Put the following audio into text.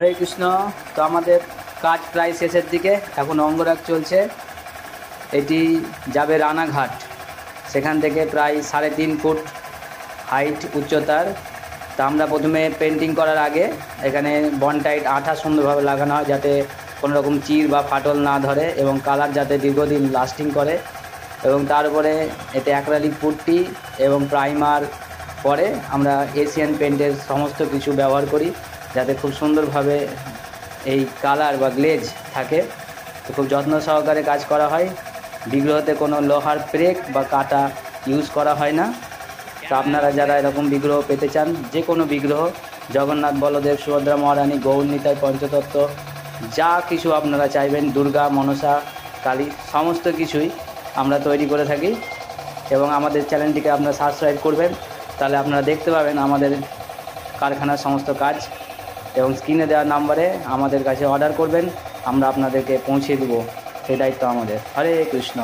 হরে কৃষ্ণ। তো আমাদের কাজ প্রায় শেষের দিকে, এখন অঙ্গরাগ চলছে। এটি যাবে রানাঘাট, সেখান থেকে প্রায় 3.5 ফুট হাইট উচ্চতার। তা আমরা প্রথমে পেন্টিং করার আগে এখানে বনটাইট আঠা সুন্দরভাবে লাগানো হয়, যাতে কোনো রকম চির বা ফাটল না ধরে এবং কালার যাতে দীর্ঘদিন লাস্টিং করে। এবং তার উপরে এতে অ্যাক্রিলিক পুট্টি এবং প্রাইমার পরে আমরা এশিয়ান পেন্টের সমস্ত কিছু ব্যবহার করি, যাতে খুব সুন্দরভাবে এই কালার বা গ্লেজ থাকে। তো খুব যত্ন সহকারে কাজ করা হয়। বিগ্রহতে কোনো লোহার ব্রেক বা কাটা ইউজ করা হয় না। তো আপনারা যারা এরকম বিগ্রহ পেতে চান, যে কোনো বিগ্রহ, জগন্নাথ, বলদেব, সুভদ্রা মহারানী, গৌর নিতাই, পঞ্চতত্ত্ব, যা কিছু আপনারা চাইবেন, দুর্গা, মনসা, কালী, সমস্ত কিছুই আমরা তৈরি করে থাকি। এবং আমাদের চ্যানেলটিকে আপনারা সাবস্ক্রাইব করবেন, তাহলে আপনারা দেখতে পাবেন আমাদের কারখানার সমস্ত কাজ। এবং স্ক্রিনে দেওয়া নাম্বারে আমাদের কাছে অর্ডার করবেন, আমরা আপনাদেরকে পৌঁছে দেবো, সেই দায়িত্ব আমাদের। হরে কৃষ্ণ।